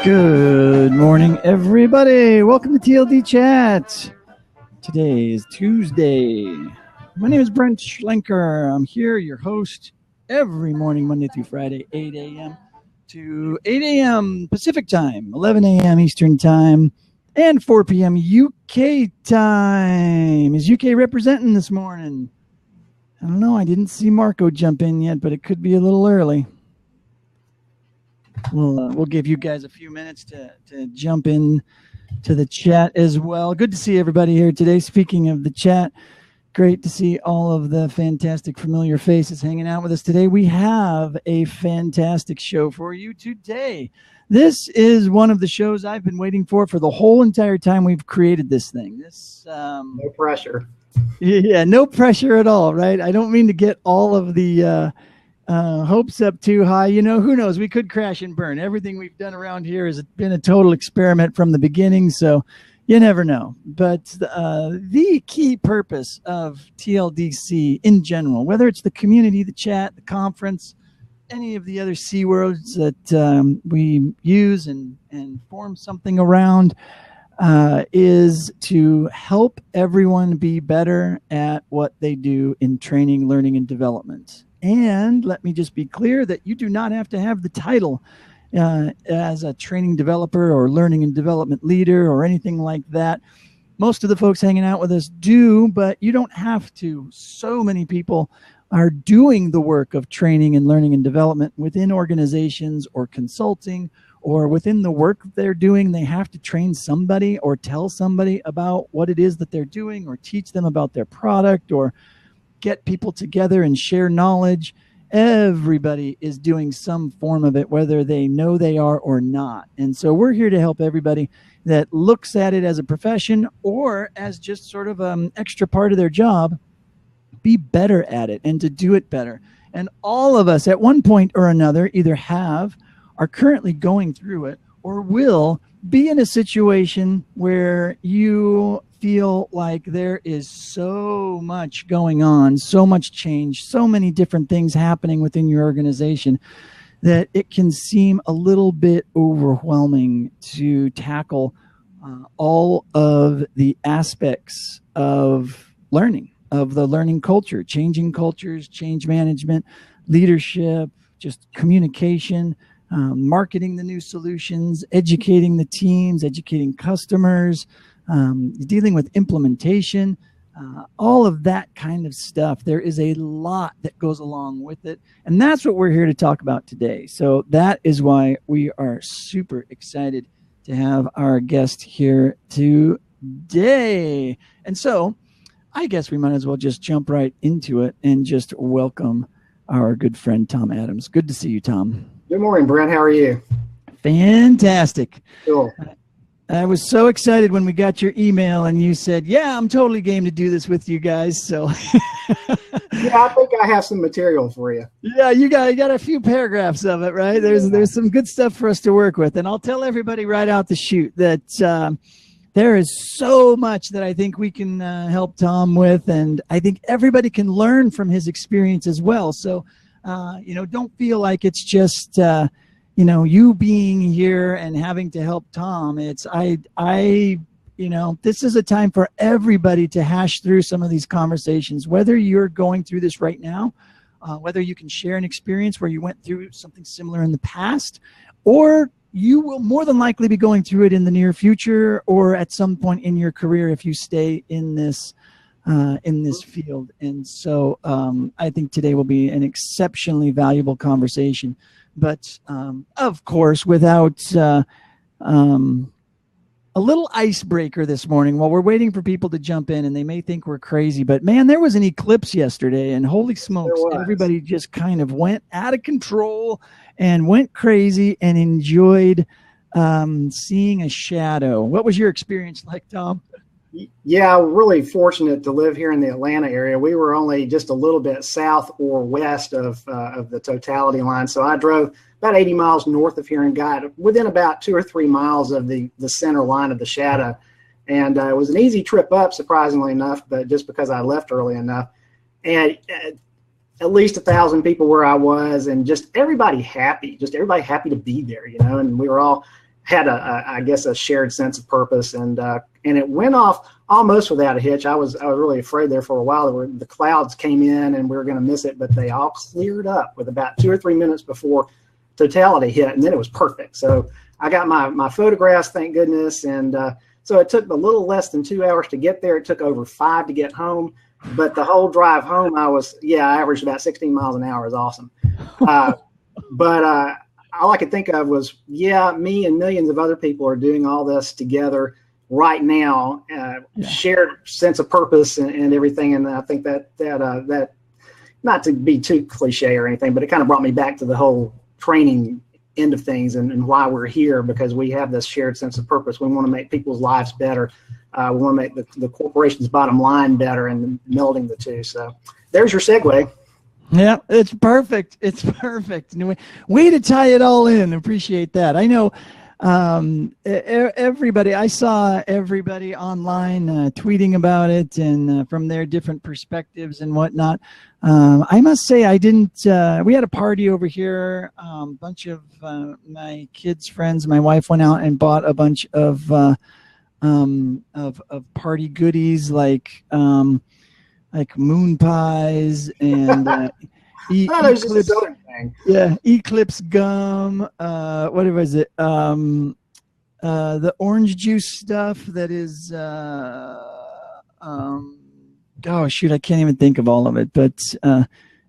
Good morning, everybody. Welcome to TLDChat. Today is Tuesday. My name is Brent Schlenker. I'm here, your host, every morning, Monday through Friday, 8 a.m. to 8 a.m. Pacific time, 11 a.m. Eastern time, and 4 p.m. UK time. Is UK representing this morning? I don't know. I didn't see Marco jump in yet, but it could be a little early. We'll give you guys a few minutes to jump in to the chat as well. Good to see everybody here today. Speaking of the chat, great to see all of the fantastic familiar faces hanging out with us today. We have a fantastic show for you today. This is one of the shows I've been waiting for the whole entire time we've created this thing. No pressure. Yeah, no pressure at all, right? I don't mean to get all of the hopes up too high. You know, who knows? We could crash and burn. Everything we've done around here has been a total experiment from the beginning, so you never know. But the key purpose of TLDC in general, whether it's the community, the chat, the conference, any of the other C words that we use and form something around, is to help everyone be better at what they do in training, learning, and development. And let me just be clear that you do not have to have the title as a training developer or learning and development leader or anything like that. Most of the folks hanging out with us do, but you don't have to. So many people are doing the work of training and learning and development within organizations or consulting, or within the work they're doing. They have to train somebody or tell somebody about what it is that they're doing, or teach them about their product, or get people together and share knowledge. Everybody is doing some form of it, whether they know they are or not. And so we're here to help everybody that looks at it as a profession or as just sort of an extra part of their job, be better at it and to do it better. And all of us at one point or another either have, are currently going through it, or will be in a situation where you feel like there is so much going on, so much change, so many different things happening within your organization that it can seem a little bit overwhelming to tackle all of the aspects of learning, of the learning culture, changing cultures, change management, leadership, just communication, marketing the new solutions, educating the teams, educating customers, dealing with implementation, all of that kind of stuff. There is a lot that goes along with it, and that's what we're here to talk about today. So that is why we are super excited to have our guest here today. And so I guess we might as well just jump right into it and just welcome our good friend Tom Adams. Good to see you, Tom. Good morning, Brent. How are you? Fantastic. Cool. I was so excited when we got your email and you said, yeah, I'm totally game to do this with you guys. So yeah, I think I have some material for you. Yeah, you got a few paragraphs of it, right? There's some good stuff for us to work with. And I'll tell everybody right out the chute that there is so much that I think we can help Tom with. And I think everybody can learn from his experience as well. So, don't feel like it's just, you being here and having to help Tom. It's, this is a time for everybody to hash through some of these conversations, whether you're going through this right now, whether you can share an experience where you went through something similar in the past, or you will more than likely be going through it in the near future or at some point in your career if you stay in this field. And so I think today will be an exceptionally valuable conversation. But of course, without a little icebreaker this morning while we're waiting for people to jump in, and they may think we're crazy, but man, there was an eclipse yesterday, and holy smokes, everybody just kind of went out of control and went crazy and enjoyed seeing a shadow. What was your experience like, Tom? Yeah, really fortunate to live here in the Atlanta area. We were only just a little bit south or west of the totality line. So I drove about 80 miles north of here and got within about 2 or 3 miles of the center line of the shadow. And it was an easy trip up, surprisingly enough, but just because I left early enough. And at least 1,000 people where I was, and just everybody happy to be there, and we were all had I guess a shared sense of purpose, and it went off almost without a hitch. I was really afraid there for a while. The clouds came in and we were going to miss it, but they all cleared up with about 2 or 3 minutes before totality hit, and then it was perfect. So I got my photographs, thank goodness, and so it took a little less than 2 hours to get there. It took over 5 to get home, but the whole drive home, I averaged about 16 miles an hour. It was awesome. But all I could think of was, me and millions of other people are doing all this together right now, shared sense of purpose and everything. And I think that not to be too cliche or anything, but it kind of brought me back to the whole training end of things and why we're here, because we have this shared sense of purpose. We want to make people's lives better. We want to make the corporation's bottom line better, and melding the two. So there's your segue. Yeah, it's perfect. It's perfect. Way to tie it all in. Appreciate that. I know everybody, I saw everybody online tweeting about it, and from their different perspectives and whatnot. I must say I didn't, we had a party over here. A bunch of my kids' friends, my wife went out and bought a bunch of party goodies like moon pies and Eclipse gum. What was it? The orange juice stuff that is. Oh shoot, I can't even think of all of it, but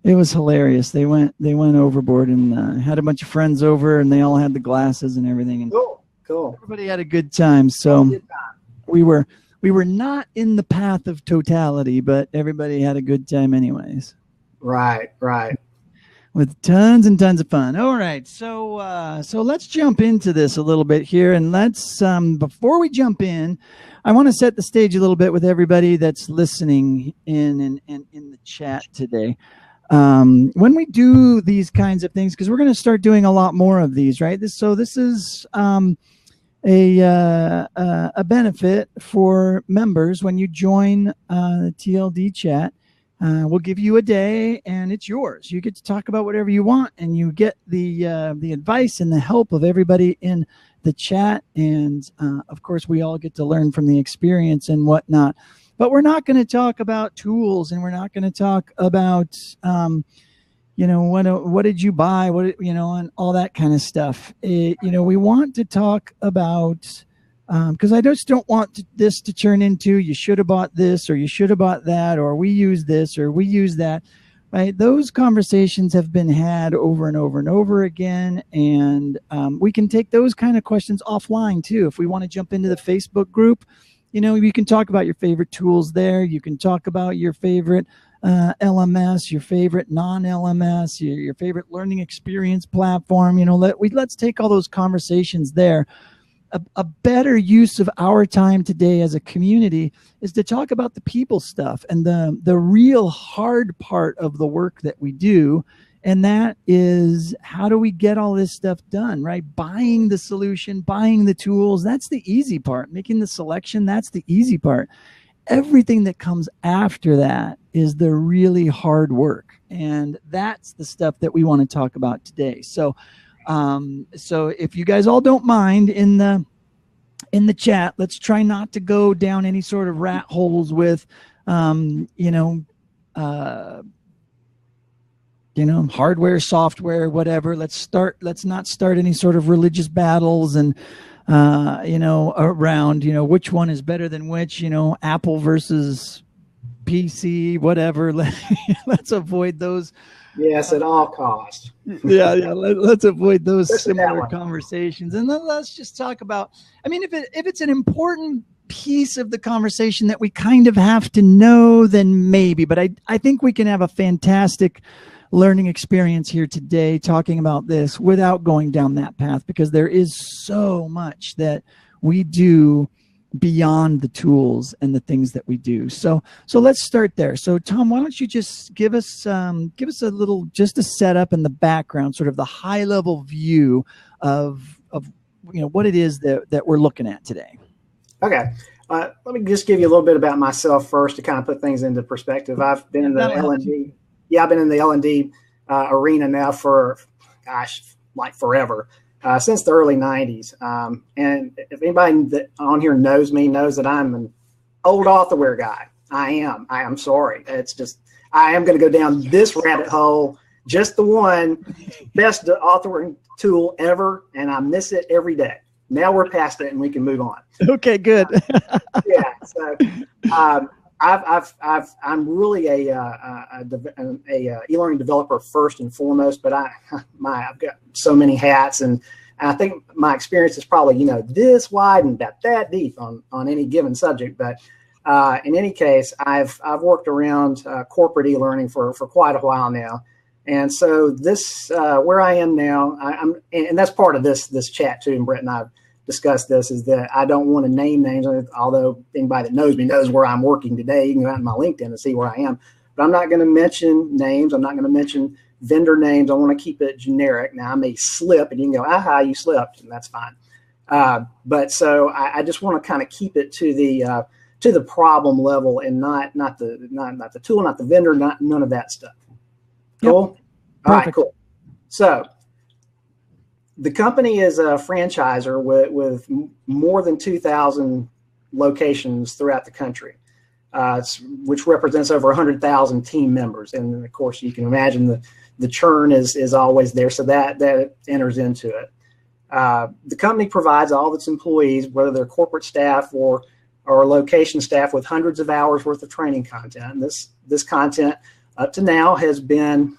it was hilarious. They went overboard and had a bunch of friends over, and they all had the glasses and everything. And cool. Everybody had a good time. So we were not in the path of totality, but everybody had a good time anyways. Right. With tons and tons of fun. All right, so let's jump into this a little bit here, and let's before we jump in, I want to set the stage a little bit with everybody that's listening in and in the chat today. When we do these kinds of things, because we're going to start doing a lot more of these, right? This is a benefit for members when you join the TLDChat. We'll give you a day, and it's yours. You get to talk about whatever you want, and you get the advice and the help of everybody in the chat. And of course, we all get to learn from the experience and whatnot. But we're not going to talk about tools, and we're not going to talk about what did you buy, and all that kind of stuff. We want to talk about. Because I just don't want this to turn into you should have bought this or you should have bought that or we use this or we use that, right? Those conversations have been had over and over and over again, and we can take those kind of questions offline too. If we want to jump into the Facebook group, you can talk about your favorite tools there. You can talk about your favorite LMS, your favorite non-LMS, your favorite learning experience platform. Let's take all those conversations there. A better use of our time today as a community is to talk about the people stuff and the real hard part of the work that we do. And that is, how do we get all this stuff done, right? Buying the solution, buying the tools, that's the easy part. Making the selection, that's the easy part. Everything that comes after that is the really hard work. And that's the stuff that we want to talk about today. So if you guys all don't mind, in the chat, let's try not to go down any sort of rat holes with, hardware, software, whatever. Let's not start any sort of religious battles and, around, which one is better than which, Apple versus PC, whatever. Let's avoid those. Yes, at all costs. Yeah. Let's avoid those similar conversations, and then let's just talk about. If it's an important piece of the conversation that we kind of have to know, then maybe. But I think we can have a fantastic learning experience here today talking about this without going down that path, because there is so much that we do beyond the tools and the things that we do. So let's start there. So Tom, why don't you just give us a little, just a setup and the background, sort of the high level view of what it is that we're looking at today. Okay. Let me just give you a little bit about myself first to kind of put things into perspective. I've been in the L&D. Yeah, I've been in the L&D arena now for, like forever. since the early 90s. And if anybody that on here knows me, knows that I'm an old authorware guy. I am sorry. It's just, I am going to go down this rabbit hole, just the one best authoring tool ever, and I miss it every day. Now we're past it and we can move on. Okay, good. Yeah. So I'm really a e-learning developer first and foremost, but I've got so many hats, and I think my experience is probably, this wide and about that deep on any given subject. But in any case, I've worked around corporate e-learning for quite a while now. And so this, where I am now, and that's part of this chat too, and Brett and I've discussed this, is that I don't want to name names, although anybody that knows me knows where I'm working today. You can go out on my LinkedIn and see where I am. But I'm not going to mention names. I'm not going to mention vendor names. I want to keep it generic. Now, I may slip, and you can go, aha, you slipped, and that's fine. But so I just want to kind of keep it to the problem level, and not the tool, not the vendor, none of that stuff. Cool? Yep. All right, cool. So the company is a franchisor with more than 2,000 locations throughout the country, which represents over 100,000 team members. And of course, you can imagine the churn is always there, so that enters into it. The company provides all of its employees, whether they're corporate staff or location staff, with hundreds of hours worth of training content. And this content up to now has been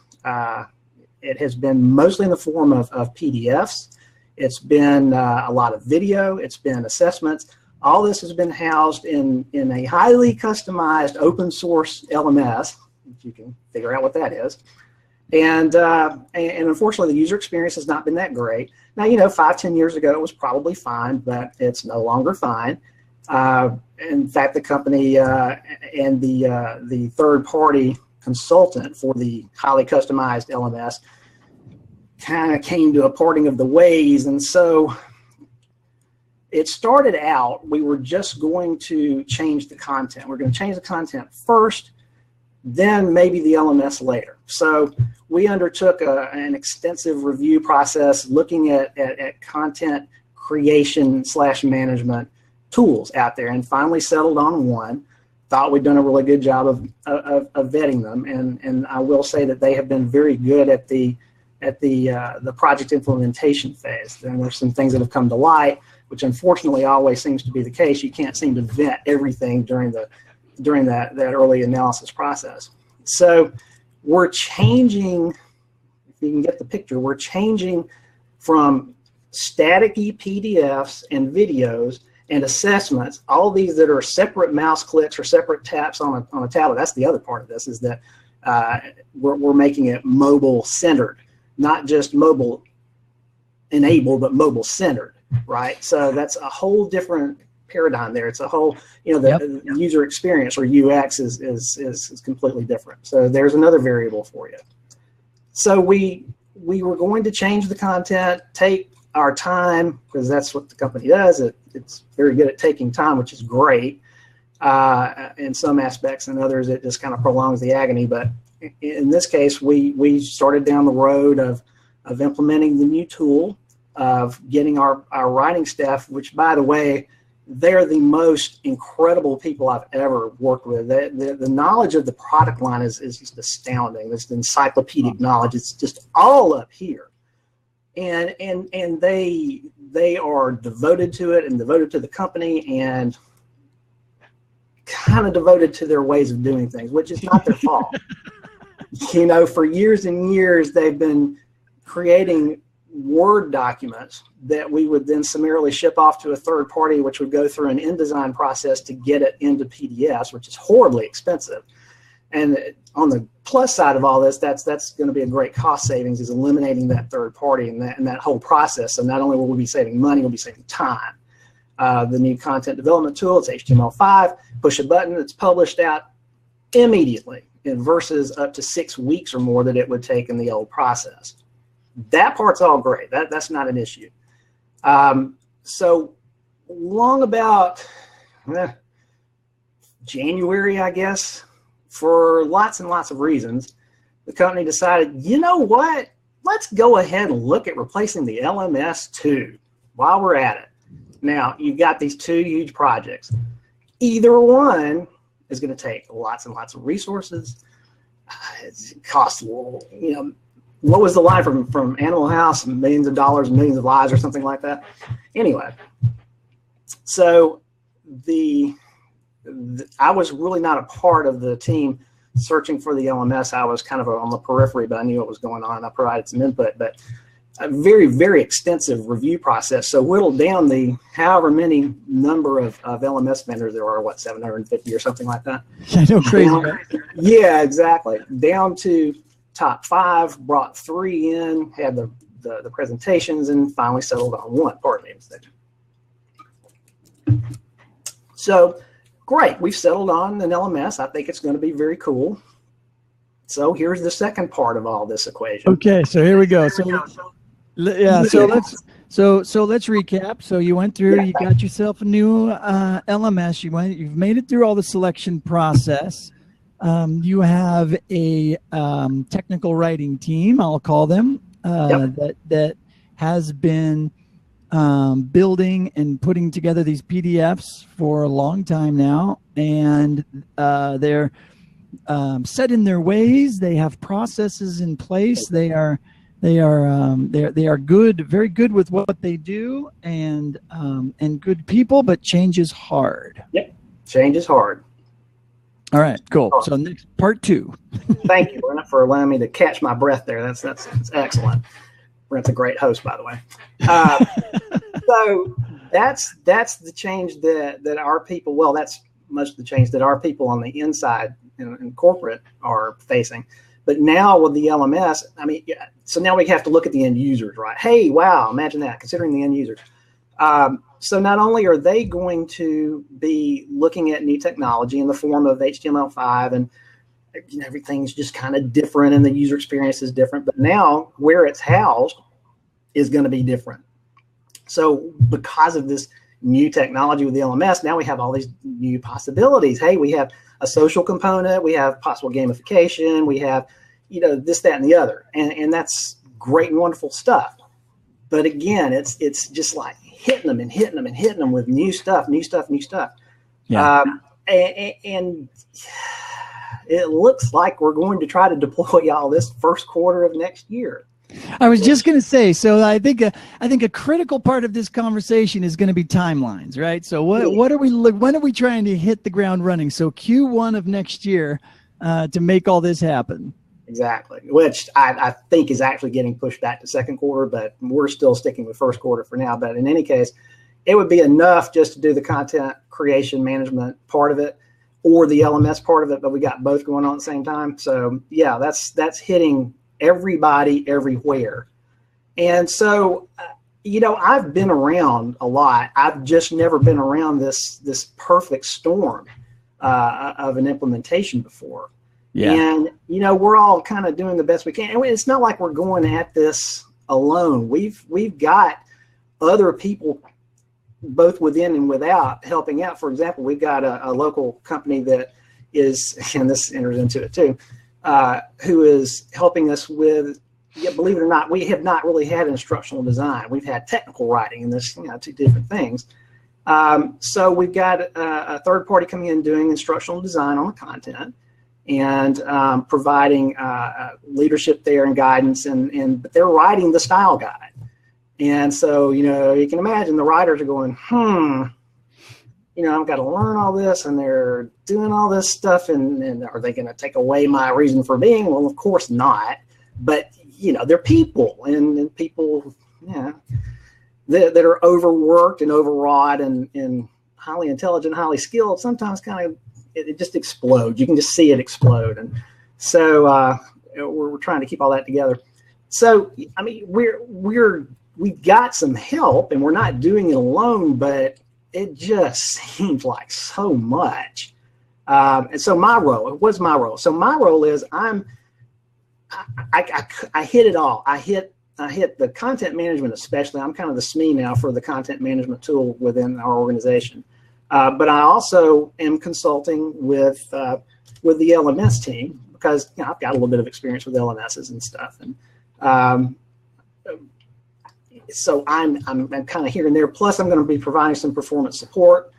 mostly in the form of PDFs. It's been a lot of video. It's been assessments. All this has been housed in a highly customized open source LMS. If you can figure out what that is. And unfortunately, the user experience has not been that great. Now, 5-10 years ago, it was probably fine, but it's no longer fine. In fact, the company and the third-party consultant for the highly customized LMS kind of came to a parting of the ways. And so it started out, we were just going to change the content. We're going to change the content first, then maybe the LMS later. So we undertook an extensive review process looking at content creation / management tools out there, and finally settled on one. Thought we'd done a really good job of vetting them, and I will say that they have been very good at the project implementation phase. And there's some things that have come to light, which unfortunately always seems to be the case. You can't seem to vet everything during that early analysis process. So we're changing, if you can get the picture, we're changing from static PDFs and videos and assessments, all these that are separate mouse clicks or separate taps on a tablet. That's the other part of this, is that we're making it mobile centered, not just mobile enabled, but mobile centered, right? So that's a whole different paradigm there. It's a whole, the user experience, or UX, is completely different. So there's another variable for you. So we were going to change the content, take our time, because that's what the company does. It's very good at taking time, which is great in some aspects, and others it just kind of prolongs the agony. But in this case, we started down the road of implementing the new tool, of getting our writing staff, which, by the way, they're the most incredible people I've ever worked with. The knowledge of the product line is just astounding. It's encyclopedic knowledge. It's just all up here. And they are devoted to it, and devoted to the company, and kind of devoted to their ways of doing things, which is not their fault. For years and years, they've been creating Word documents that we would then summarily ship off to a third party, which would go through an InDesign process to get it into PDFs, which is horribly expensive. And on the plus side of all this, that's going to be a great cost savings, is eliminating that third party and that whole process. So not only will we be saving money, we'll be saving time. The new content development tool, it's HTML5, push a button, it's published out immediately, versus up to 6 weeks or more that it would take in the old process. That part's all great. That's not an issue. So long about January, I guess, for lots and lots of reasons, the company decided, you know what? let's go ahead and look at replacing the LMS too while we're at it. Now, you've got these two huge projects. Either one is going to take lots and lots of resources. It costs, you know, what was the line from Animal House? Millions of dollars, millions of lives, or something like that. Anyway, so I was really not a part of the team searching for the LMS. I was kind of on the periphery, but I knew what was going on. I provided some input, but a very, very extensive review process. So whittled down the however many number of LMS vendors there are, what, 750 or something like that? I know, crazy. Down, yeah, exactly. Down to top 5, brought 3 in, had the presentations, and finally settled on 1. Pardon me a mistake. So great, we've settled on an LMS. I think it's going to be very cool. So here's the second part of all this equation. Okay, so here we go. So yeah, so let's recap. So you went through, you got yourself a new LMS. You've made it through all the selection process. You have a technical writing team, I'll call them, that has been building and putting together these PDFs for a long time now, and they're set in their ways. They have processes in place. They are good, very good with what they do, and good people. But change is hard. Yep, change is hard. All right, cool. So next, part 2. Thank you, Brent, for allowing me to catch my breath there. That's excellent. Brent's a great host, by the way. So that's the change that our people, well, that's much of the change that our people on the inside in corporate are facing. But now with the LMS, I mean, so now we have to look at the end users, right? Hey, wow, imagine that, considering the end users. So not only are they going to be looking at new technology in the form of HTML5, and everything's just kind of different and the user experience is different, but now where it's housed is going to be different. So because of this new technology with the LMS, now we have all these new possibilities. Hey, we have a social component, we have possible gamification, we have, this, that, and the other. And that's great and wonderful stuff. But again, it's just like hitting them and hitting them and hitting them with new stuff. Yeah. And it looks like we're going to try to deploy all this first quarter of next year. I was just going to say, so I think a critical part of this conversation is going to be timelines, right? So when are we trying to hit the ground running? So Q1 of next year to make all this happen. Exactly, which I think is actually getting pushed back to second quarter, but we're still sticking with first quarter for now. But in any case, it would be enough just to do the content creation management part of it or the LMS part of it, but we got both going on at the same time. So yeah, that's hitting everybody everywhere. And so, I've been around a lot. I've just never been around this perfect storm of an implementation before. Yeah. And, we're all kind of doing the best we can. And it's not like we're going at this alone. We've got other people both within and without helping out. For example, we've got a local company that is, and this enters into it too, who is helping us with, believe it or not, we have not really had instructional design. We've had technical writing, and this, two different things. So we've got a third party coming in doing instructional design on the content and providing leadership there and guidance, but they're writing the style guide. And so, you can imagine the writers are going, I've got to learn all this, and they're doing all this stuff, and are they going to take away my reason for being? Well, of course not. But, they're people, and people, that are overworked and overwrought and highly intelligent, highly skilled, sometimes kind of, it just explodes. You can just see it explode. And so we're trying to keep all that together. So, I mean, we've got some help, and we're not doing it alone, but it just seems like so much. And so what's my role? So my role is I hit it all. I hit the content management, especially. I'm kind of the SME now for the content management tool within our organization. But I also am consulting with the LMS team because I've got a little bit of experience with LMSs and stuff. And Um, so I'm kind of here and there. Plus, I'm going to be providing some performance support,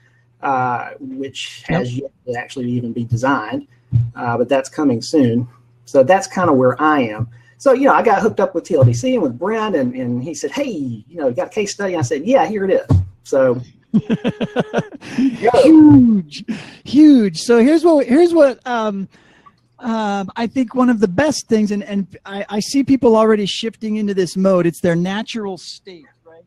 which has yet to actually even be designed, but that's coming soon. So that's kind of where I am. So, I got hooked up with TLDC and with Brent, and he said, hey, you got a case study? And I said, yeah, here it is. So huge. So here's what I think one of the best things, and I see people already shifting into this mode. It's their natural state, right?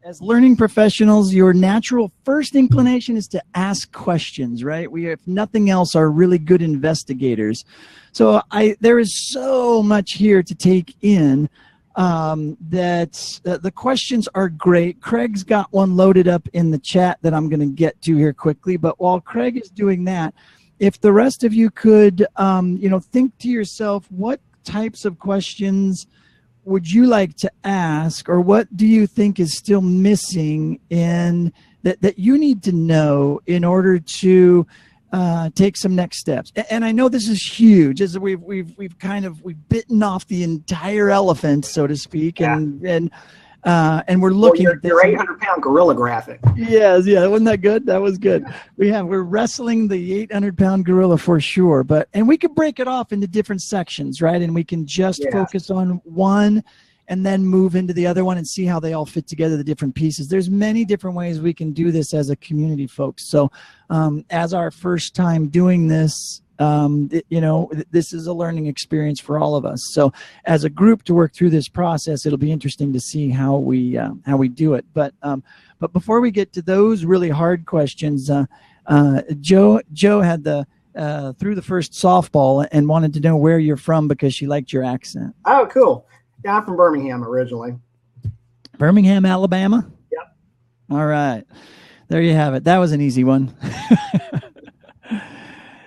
As learning professionals, your natural first inclination is to ask questions, right? We, if nothing else, are really good investigators. So there is so much here to take in. That the questions are great. Craig's got one loaded up in the chat that I'm going to get to here quickly. But while Craig is doing that, if the rest of you could, think to yourself, what types of questions would you like to ask, or what do you think is still missing in that you need to know in order to take some next steps? And I know this is huge, as we've bitten off the entire elephant, so to speak, and we're looking at your 800-pound gorilla graphic. Yes, yeah, wasn't that good? That was good. We're wrestling the 800-pound gorilla for sure, and we could break it off into different sections, right? And we can just focus on one and then move into the other one and see how they all fit together, the different pieces. There's many different ways we can do this as a community, folks. So as our first time doing this, this is a learning experience for all of us. So as a group to work through this process, it'll be interesting to see how we do it. But before we get to those really hard questions, Joe had threw the first softball and wanted to know where you're from because she liked your accent. Oh, cool. Yeah, I'm from Birmingham originally. Birmingham, Alabama? Yep. All right. There you have it. That was an easy one.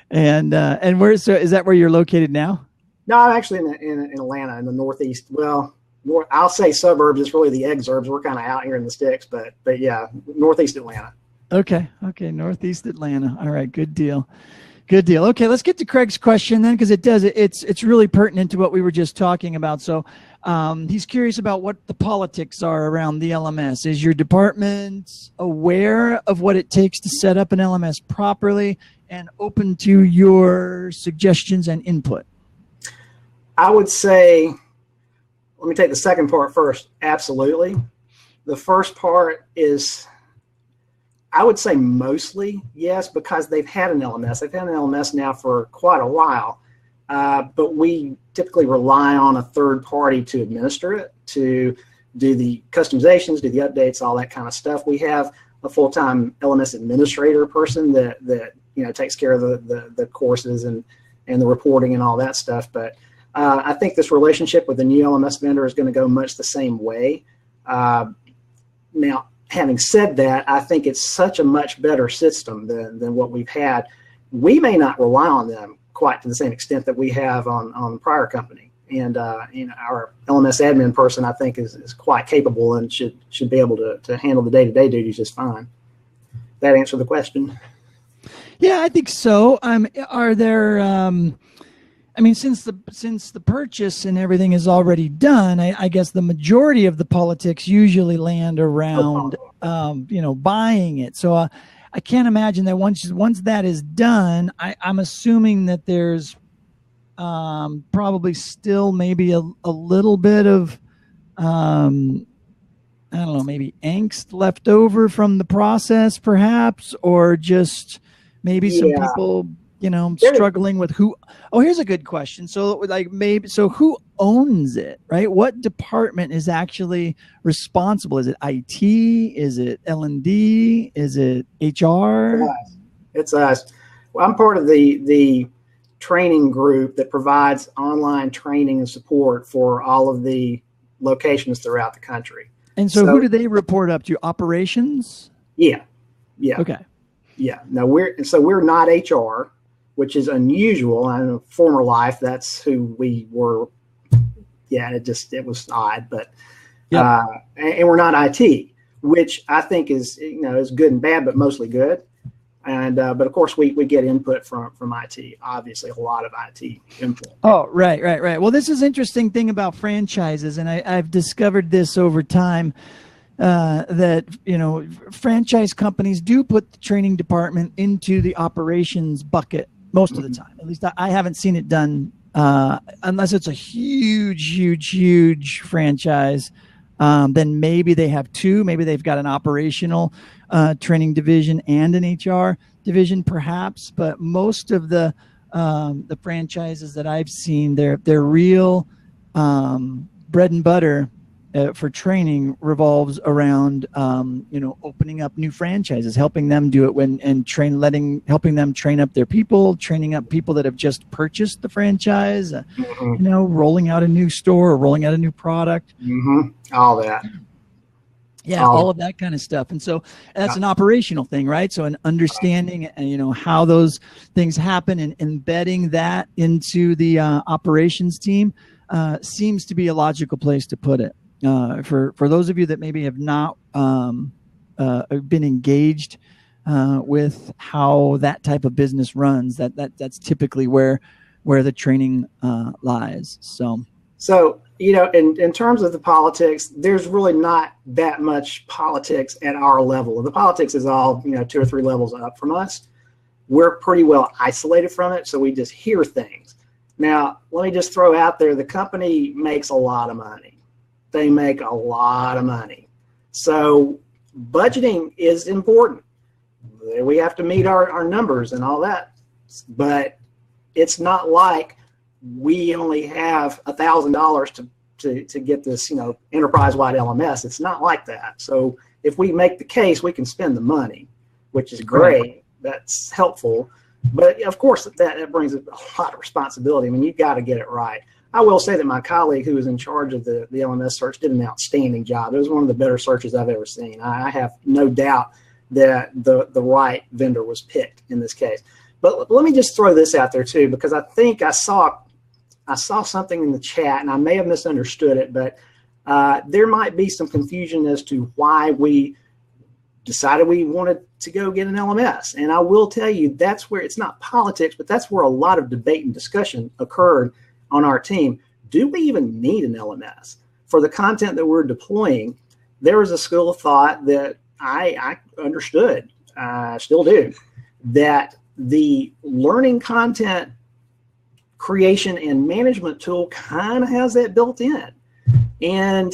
And so is that where you're located now? No, I'm actually in Atlanta, in the Northeast. Well, I'll say suburbs. It's really the exurbs. We're kind of out here in the sticks, but yeah, Northeast Atlanta. Okay. Northeast Atlanta. All right. Good deal. Okay, let's get to Craig's question then, because it's really pertinent to what we were just talking about. So he's curious about what the politics are around the LMS. Is your department aware of what it takes to set up an LMS properly and open to your suggestions and input? I would say, let me take the second part first. Absolutely. The first part is, I would say mostly yes, because they've had an LMS. They've had an LMS now for quite a while, but we typically rely on a third party to administer it, to do the customizations, do the updates, all that kind of stuff. We have a full-time LMS administrator person that takes care of the courses and the reporting and all that stuff. But I think this relationship with the new LMS vendor is going to go much the same way. Now, having said that, I think it's such a much better system than what we've had. We may not rely on them quite to the same extent that we have on the prior company. And our LMS admin person, I think, is quite capable and should be able to handle the day-to-day duties just fine. That answer the question? Yeah, I think so. Are there? Since the purchase and everything is already done, I guess the majority of the politics usually land around, buying it. So I can't imagine that once that is done, I'm assuming that there's probably still maybe a little bit of, maybe angst left over from the process, perhaps, or just maybe some people, struggling with who. Oh, here's a good question. So who owns it, right? What department is actually responsible? Is it IT? Is it L&D? Is it HR? It's us. Well, I'm part of the training group that provides online training and support for all of the locations throughout the country. And so who do they report up to? Operations? Yeah. Okay. Yeah. No, we're not HR, which is unusual. In a former life, that's who we were. Yeah, it was odd, but and we're not IT, which I think is is good and bad, but mostly good. And but of course we get input from IT, obviously a lot of IT input. Oh, right. Well, this is an interesting thing about franchises, and I've discovered this over time, that, you know, franchise companies do put the training department into the operations bucket most of the time. At least I haven't seen it done unless it's a huge franchise. Then maybe they have two. Maybe they've got an operational training division and an HR division, perhaps. But most of the franchises that I've seen, their real bread and butter for training revolves around you know, opening up new franchises, helping them do it helping them train up their people, training up people that have just purchased the franchise, you know, rolling out a new store or rolling out a new product, all that. Yeah, all of that kind of stuff. And so that's an operational thing, right? So an understanding, you know, how those things happen and embedding that into the operations team seems to be a logical place to put it. For those of you that maybe have not been engaged with how that type of business runs, that's typically where the training lies. So you know, in terms of the politics, there's really not that much politics at our level. The politics is all, you know, 2 or 3 levels up from us. We're pretty well isolated from it, so we just hear things. Now, let me just throw out there, the company makes a lot of money. They make a lot of money. So budgeting is important. We have to meet our numbers and all that. But it's not like we only have $1,000 to get this, you know, enterprise-wide LMS. It's not like that. So if we make the case, we can spend the money, which is great. That's helpful. But of course, that brings a lot of responsibility. I mean, you've got to get it right. I will say that my colleague who was in charge of the LMS search did an outstanding job. It was one of the better searches I've ever seen. I have no doubt that the right vendor was picked in this case. But let me just throw this out there too, because I think I saw something in the chat and I may have misunderstood it, but there might be some confusion as to why we decided we wanted to go get an LMS. And I will tell you, that's where it's not politics, but that's where a lot of debate and discussion occurred on our team. Do we even need an LMS? For the content that we're deploying, there was a school of thought that I understood, still do, that the learning content creation and management tool kind of has that built in. And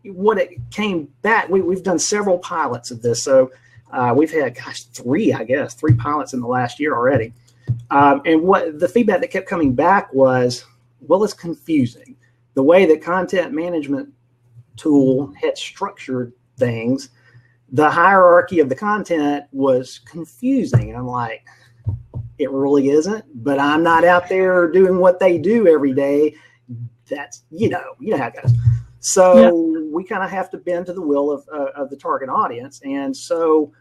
what it came back, we've done several pilots of this. So we've had, three pilots in the last year already. And what the feedback that kept coming back was, well, it's confusing. The way that content management tool had structured things, the hierarchy of the content was confusing. And I'm like, it really isn't, but I'm not out there doing what they do every day. That's, you know how it goes. So we kind of have to bend to the will of the target audience. And so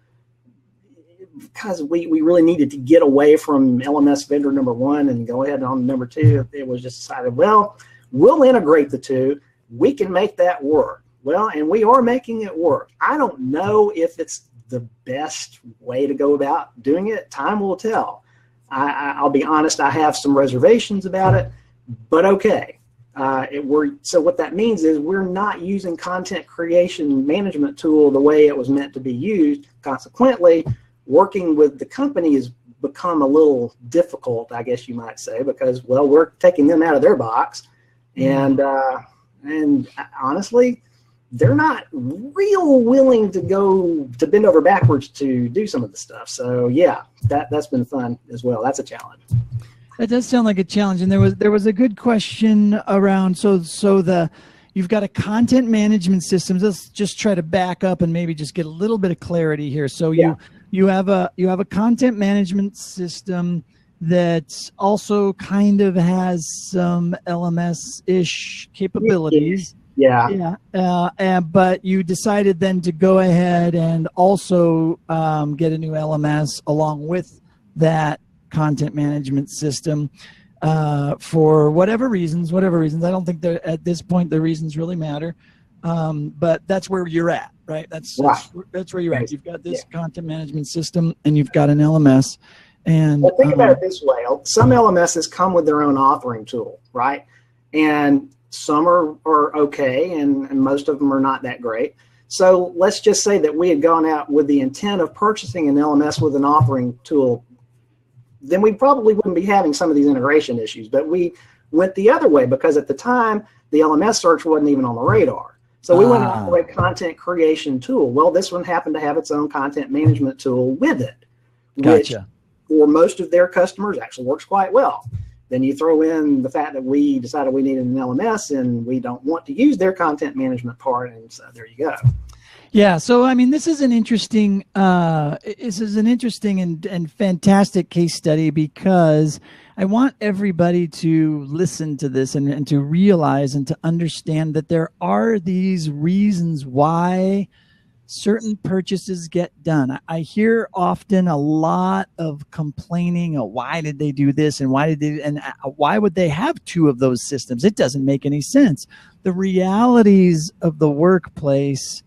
because we really needed to get away from LMS vendor number 1 and go ahead on number 2, it was just decided, well, we'll integrate the two. We can make that work. Well, and we are making it work. I don't know if it's the best way to go about doing it. Time will tell. I'll be honest, I have some reservations about it, but okay. So what that means is we're not using content creation management tool the way it was meant to be used. Consequently, working with the company has become a little difficult, I guess you might say, because, well, we're taking them out of their box. And honestly, they're not real willing to go to bend over backwards to do some of the stuff. So yeah, that's been fun as well. That's a challenge. That does sound like a challenge. And there was a good question around, you've got a content management system. Let's just try to back up and maybe just get a little bit of clarity here. So you have a content management system that also kind of has some LMS-ish capabilities. But you decided then to go ahead and also get a new LMS along with that content management system for whatever reasons. I don't think that at this point the reasons really matter, but that's where you're at. right? That's Right. that's where you're at. You've got this Yeah. content management system, and you've got an LMS. And well, think about it this way: some LMSs come with their own authoring tool, right? And some are okay, and most of them are not that great. So let's just say that we had gone out with the intent of purchasing an LMS with an authoring tool, then we probably wouldn't be having some of these integration issues. But we went the other way because at the time, the LMS search wasn't even on the radar. So we went out for a content creation tool. Well, this one happened to have its own content management tool with it, which for most of their customers actually works quite well. Then you throw in the fact that we decided we needed an LMS and we don't want to use their content management part, and so there you go. Yeah, so I mean, this is an interesting, and fantastic case study, because I want everybody to listen to this and to realize and to understand that there are these reasons why certain purchases get done. I hear often a lot of complaining of why did they do this and why would they have two of those systems? It doesn't make any sense. The realities of the workplace,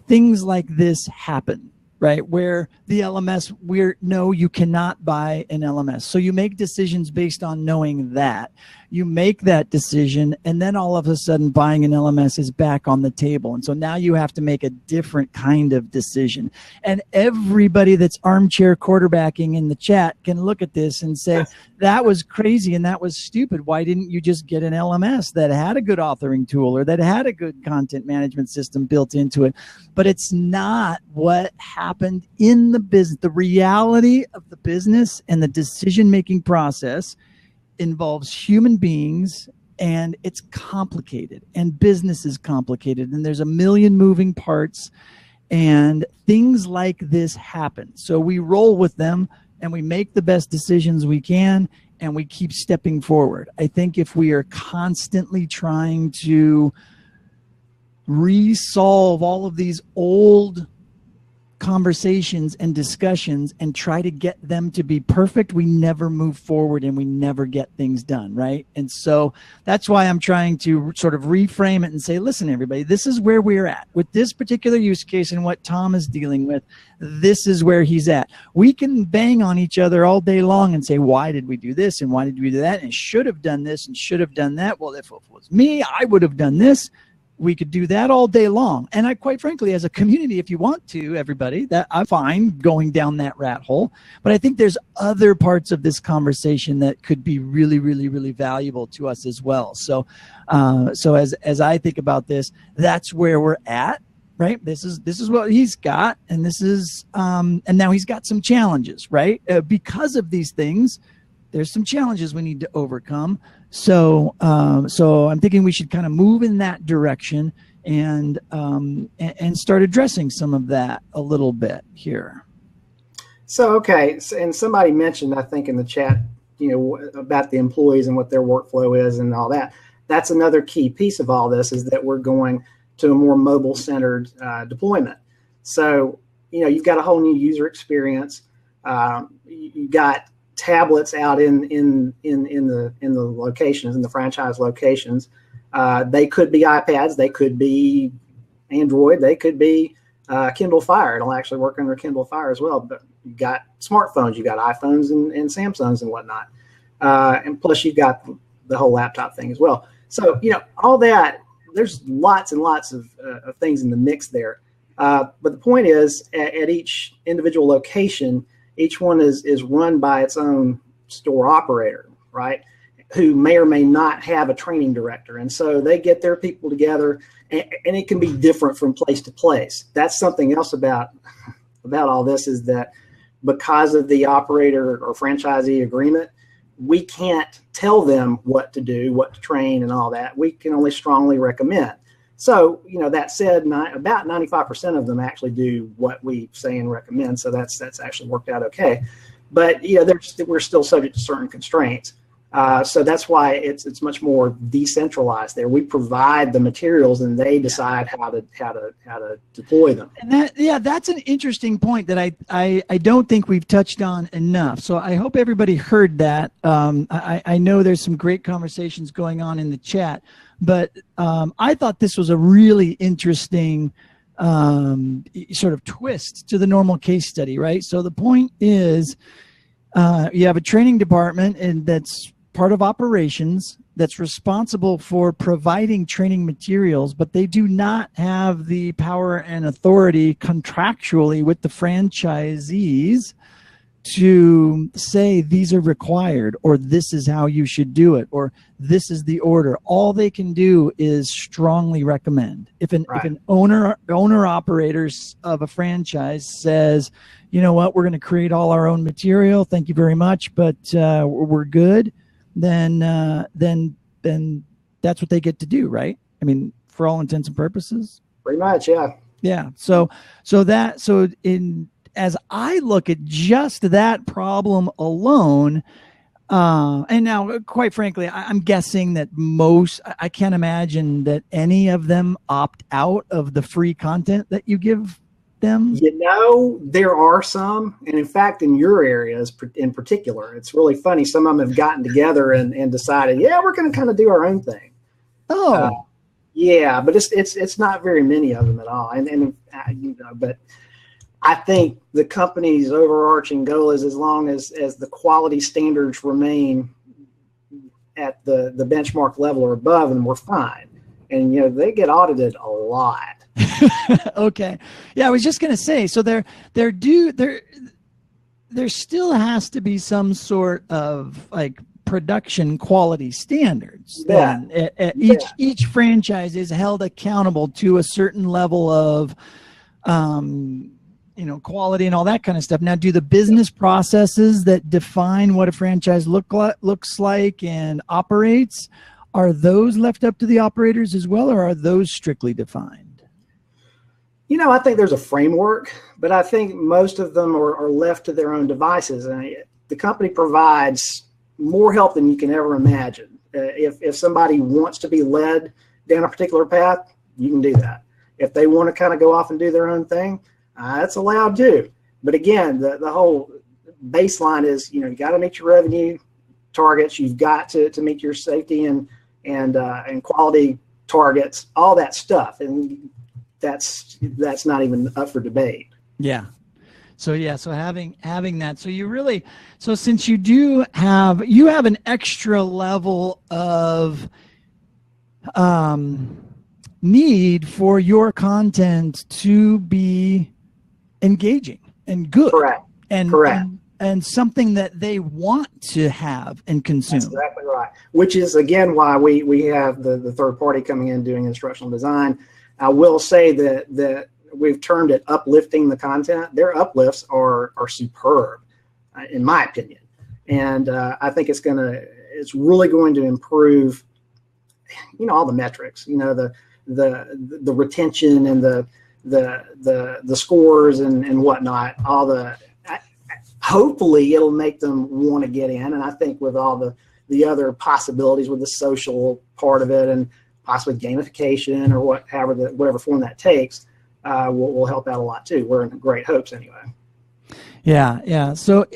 things like this happen, right? Where the LMS, no, you cannot buy an LMS. So you make decisions based on knowing that. You make that decision, and then all of a sudden buying an LMS is back on the table. And so now you have to make a different kind of decision. And everybody that's armchair quarterbacking in the chat can look at this and say, that was crazy and that was stupid. Why didn't you just get an LMS that had a good authoring tool or that had a good content management system built into it? But it's not what happened in the business. The reality of the business and the decision-making process involves human beings, and it's complicated, and business is complicated, and there's a million moving parts, and things like this happen. So we roll with them and we make the best decisions we can, and we keep stepping forward. I think if we are constantly trying to resolve all of these old conversations and discussions and try to get them to be perfect, we never move forward and we never get things done, right? And so that's why I'm trying to sort of reframe it and say, listen, everybody, this is where we're at with this particular use case, and what Tom is dealing with, this is where he's at. We can bang on each other all day long and say, why did we do this and why did we do that, and should have done this and should have done that. Well, if it was me, I would have done this. We could do that all day long. And I, quite frankly, as a community, if you want to, everybody, that I'm fine going down that rat hole. But I think there's other parts of this conversation that could be really, really, really valuable to us as well. So, so as I think about this, that's where we're at, right? This is what he's got, and this is, and now he's got some challenges, right? Because of these things, there's some challenges we need to overcome. So, so I'm thinking we should kind of move in that direction and start addressing some of that a little bit here. So, okay. And somebody mentioned, I think in the chat, about the employees and what their workflow is and all that. That's another key piece of all this, is that we're going to a more mobile centered deployment. So, you've got a whole new user experience. You got tablets out in the locations, in the franchise locations. They could be iPads, they could be Android, they could be Kindle Fire. It'll actually work under Kindle Fire as well. But you got smartphones, you got iPhones and Samsungs and whatnot, and plus you've got the whole laptop thing as well. So all that, there's lots and lots of things in the mix there. But the point is, at each individual location, each one is run by its own store operator, right? Who may or may not have a training director. And so they get their people together, and it can be different from place to place. That's something else about all this, is that because of the operator or franchisee agreement, we can't tell them what to do, what to train and all that. We can only strongly recommend. So, that said, about 95% of them actually do what we say and recommend. So that's actually worked out okay. But, we're still subject to certain constraints. So that's why it's much more decentralized there. We provide the materials and they decide how to deploy them. And that's an interesting point that I don't think we've touched on enough. So I hope everybody heard that. I know there's some great conversations going on in the chat, but I thought this was a really interesting sort of twist to the normal case study, right? So the point is, you have a training department, and that's part of operations, that's responsible for providing training materials, but they do not have the power and authority contractually with the franchisees to say these are required, or this is how you should do it, or this is the order. All they can do is strongly recommend. If an owner operators of a franchise says, you know what, we're going to create all our own material, thank you very much, but we're good, then that's what they get to do, right? I mean, for all intents and purposes. Pretty much, yeah. Yeah. As I look at just that problem alone, and now, quite frankly, I'm guessing that I can't imagine that any of them opt out of the free content that you give them. You know, there are some, and in fact, in your areas in particular, it's really funny. Some of them have gotten together and decided, yeah, we're going to kind of do our own thing. Oh, yeah, but it's not very many of them at all. And but I think the company's overarching goal is, as long as the quality standards remain at the benchmark level or above, and we're fine. And they get audited a lot. Okay. Yeah, I was just going to say, so there still has to be some sort of like production quality standards. Yeah. Each franchise is held accountable to a certain level of quality and all that kind of stuff. Now, do the business processes that define what a franchise looks like and operates, are those left up to the operators as well, or are those strictly defined? I think there's a framework, but I think most of them are left to their own devices. And the company provides more help than you can ever imagine. If somebody wants to be led down a particular path, you can do that. If they want to kind of go off and do their own thing, that's allowed too. But again, the whole baseline is, you got to meet your revenue targets. You've got to meet your safety and quality targets, all that stuff. And that's not even up for debate. Yeah. So having that, so since you have an extra level of need for your content to be engaging and good. Correct. And something that they want to have and consume. That's exactly right. Which is, again, why we have the third party coming in doing instructional design. I will say that we've termed it uplifting the content. Their uplifts are superb, in my opinion, and I think it's really going to improve, all the metrics, the retention and the scores and whatnot. Hopefully it'll make them want to get in, and I think with all the other possibilities with the social part of it and possibly gamification or whatever form that takes, will help out a lot too. We're in great hopes anyway. Yeah. So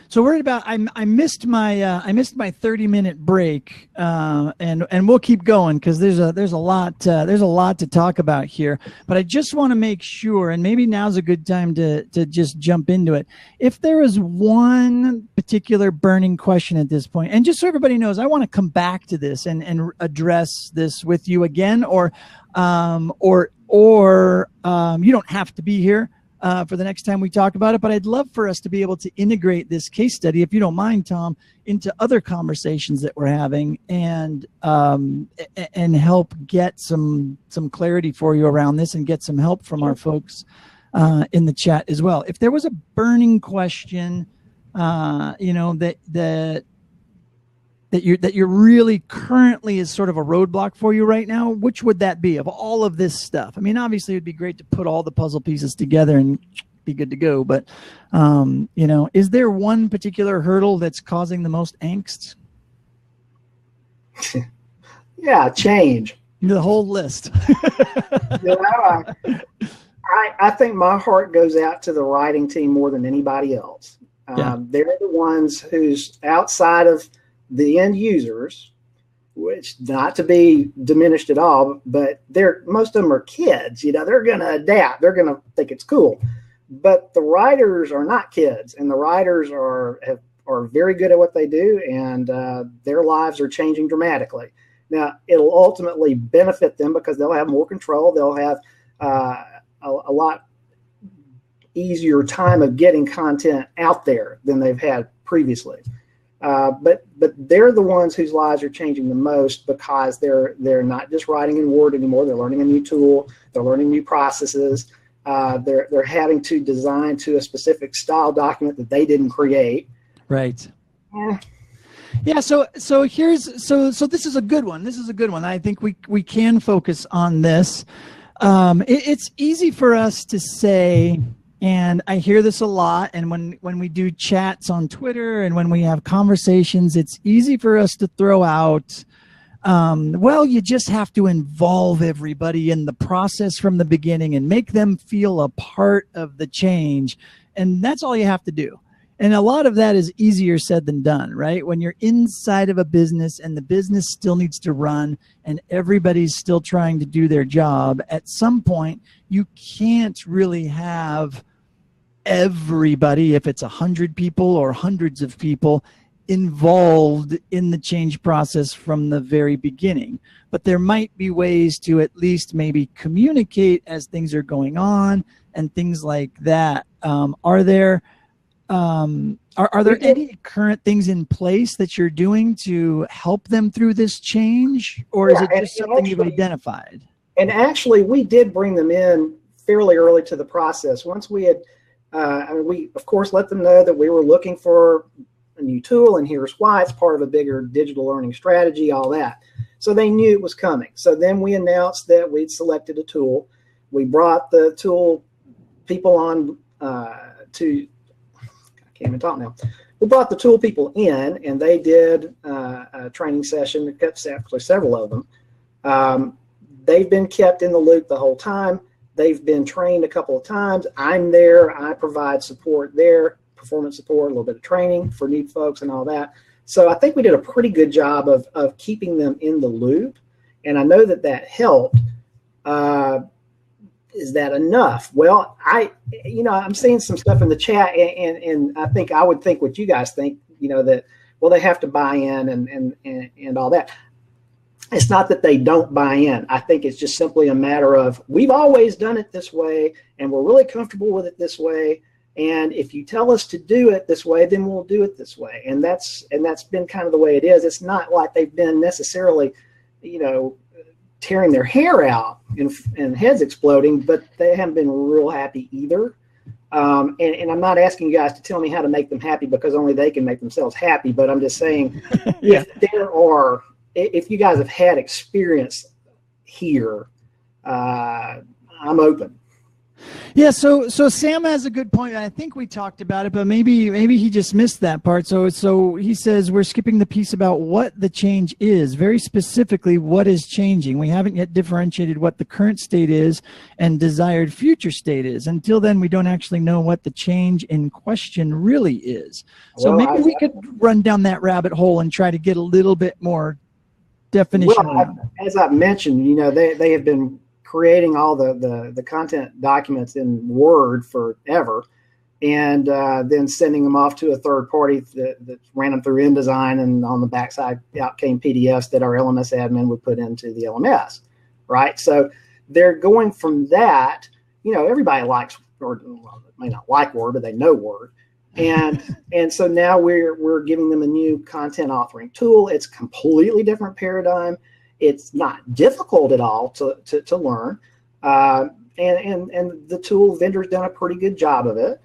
so worried about, I missed my 30-minute break, and we'll keep going because there's a lot to talk about here. But I just want to make sure, and maybe now's a good time to just jump into it. If there is one particular burning question at this point, and just so everybody knows, I want to come back to this and address this with you again, or you don't have to be here for the next time we talk about it, but I'd love for us to be able to integrate this case study, if you don't mind, Tom, into other conversations that we're having, and help get some clarity for you around this, and get some help from our folks in the chat as well. If there was a burning question, that you're really currently is sort of a roadblock for you right now, which would that be of all of this stuff? I mean, obviously it'd be great to put all the puzzle pieces together and be good to go, but is there one particular hurdle that's causing the most angst? Yeah, change. The whole list. I think my heart goes out to the writing team more than anybody else. They're the ones who's outside of the end users. which not to be diminished at all, but most of them are kids. They're going to adapt. They're going to think it's cool. But the writers are not kids, and the writers are very good at what they do, and their lives are changing dramatically. Now, it'll ultimately benefit them because they'll have more control. They'll have a lot easier time of getting content out there than they've had previously. But they're the ones whose lives are changing the most because they're not just writing in Word anymore. They're learning a new tool. They're learning new processes. They're having to design to a specific style document that they didn't create. Right. Yeah. So this is a good one. This is a good one. I think we can focus on this. It's easy for us to say, and I hear this a lot, and when we do chats on Twitter and when we have conversations, it's easy for us to throw out, well, you just have to involve everybody in the process from the beginning and make them feel a part of the change. And that's all you have to do. And a lot of that is easier said than done, right? When you're inside of a business and the business still needs to run and everybody's still trying to do their job, at some point you can't really have everybody, if it's 100 people or hundreds of people, involved in the change process from the very beginning. But there might be ways to at least maybe communicate as things are going on and things like that. Are there any current things in place that you're doing to help them through this change, or is it just something you've identified? And actually, we did bring them in fairly early to the process. Once we had, we of course let them know that we were looking for a new tool, and here's why. It's part of a bigger digital learning strategy, all that. So they knew it was coming. So then we announced that we'd selected a tool. We brought the tool people on to. Can't even talk now. We brought the tool people in, and they did a training session. Actually, several of them. They've been kept in the loop the whole time. They've been trained a couple of times. I'm there. I provide support there, performance support, a little bit of training for new folks and all that. So I think we did a pretty good job of keeping them in the loop, and I know that helped. Is that enough? Well, I'm seeing some stuff in the chat, and I think I would think what you guys think, that, well, they have to buy in and all that. It's not that they don't buy in. I think it's just simply a matter of, we've always done it this way, and we're really comfortable with it this way. And if you tell us to do it this way, then we'll do it this way. And that's been kind of the way it is. It's not like they've been necessarily, tearing their hair out and heads exploding, but they haven't been real happy either. And I'm not asking you guys to tell me how to make them happy, because only they can make themselves happy. But I'm just saying, if you guys have had experience here, I'm open. Yeah, so Sam has a good point. I think we talked about it, but maybe he just missed that part. So he says we're skipping the piece about what the change is, very specifically what is changing. We haven't yet differentiated what the current state is and desired future state is. Until then, we don't actually know what the change in question really is. So maybe we could run down that rabbit hole and try to get a little bit more definition. Well, as I've mentioned, they have been creating all the content documents in Word forever, and then sending them off to a third party that ran them through InDesign, and on the backside out came PDFs that our LMS admin would put into the LMS, right? So they're going from that. Everybody likes Word, may not like Word, but they know Word, and so now we're giving them a new content authoring tool. It's a completely different paradigm. It's not difficult at all to learn, and the tool vendor's done a pretty good job of it.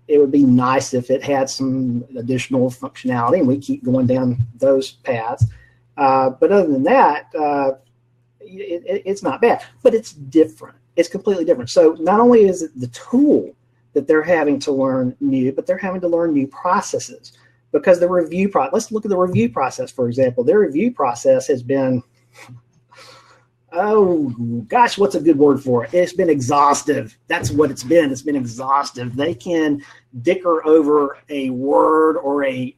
It would be nice if it had some additional functionality, and we keep going down those paths. But other than that, it's not bad. But it's different. It's completely different. So not only is it the tool that they're having to learn new, but they're having to learn new processes. Because the review process, let's look at the review process, for example. Their review process has been, oh gosh, what's a good word for it? It's been exhaustive. That's what it's been. It's been exhaustive. They can dicker over a word or an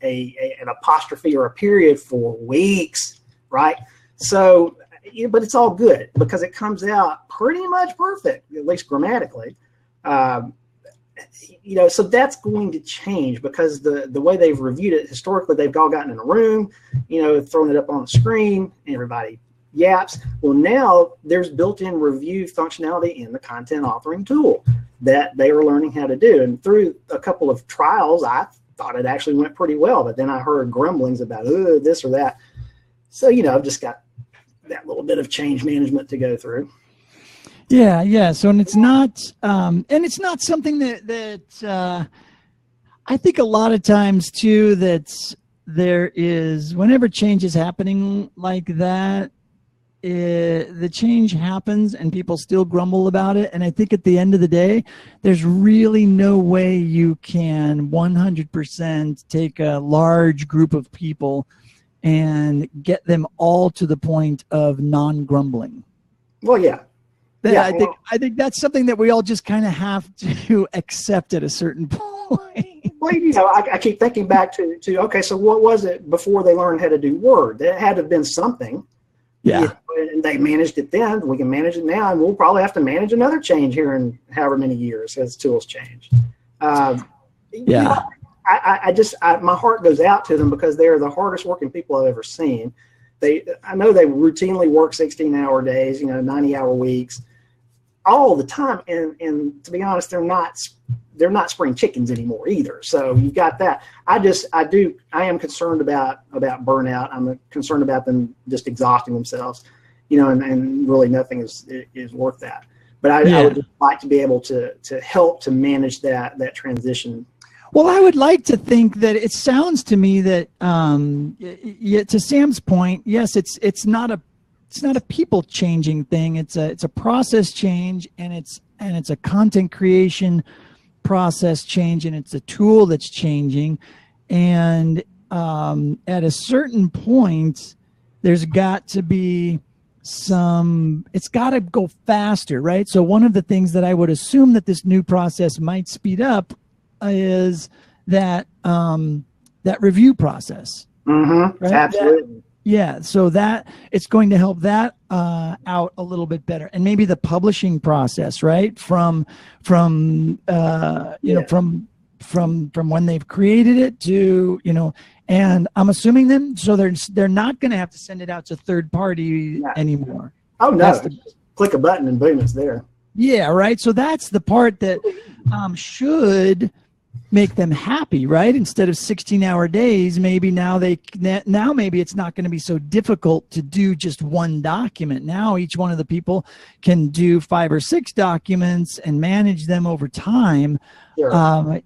apostrophe or a period for weeks. right? So, but it's all good because it comes out pretty much perfect, at least grammatically. So that's going to change because the way they've reviewed it historically, they've all gotten in a room, thrown it up on the screen, and everybody yaps. Well, now there's built-in review functionality in the content authoring tool that they are learning how to do. And through a couple of trials, I thought it actually went pretty well, but then I heard grumblings about this or that. So, I've just got that little bit of change management to go through. Yeah. So, and it's not something that I think a lot of times too, that there is, whenever change is happening like that, the change happens and people still grumble about it. And I think at the end of the day, there's really no way you can 100% take a large group of people and get them all to the point of non-grumbling. Well, yeah. I think that's something that we all just kind of have to accept at a certain point. Well, I keep thinking back to okay, so what was it before they learned how to do Word? It had to have been something. Yeah. And they managed it then. We can manage it now, and we'll probably have to manage another change here in however many years as tools change. My heart goes out to them because they're the hardest working people I've ever seen. I know they routinely work 16-hour days, 90-hour weeks, all the time. And to be honest, they're not spring chickens anymore either. So you've got that. I am concerned about burnout. I'm concerned about them just exhausting themselves, and really nothing is worth that. But I would just like to be able to help to manage that transition. Well, I would like to think that it sounds to me that, to Sam's point, yes, it's not a people changing thing. It's a process change, and it's a content creation process change, and it's a tool that's changing. And at a certain point, there's got to be it's got to go faster, right? So one of the things that I would assume that this new process might speed up is that review process. Mm-hmm. Right? Absolutely. So that it's going to help that out a little bit better, and maybe the publishing process, right? From when they've created it to and I'm assuming them, so they're not going to have to send it out to third party anymore. Oh no! Click a button and boom, it's there. Yeah, right. So that's the part that should make them happy, right? Instead of 16-hour days, maybe now maybe it's not going to be so difficult to do just one document. Now each one of the people can do 5 or 6 documents and manage them over time. Sure.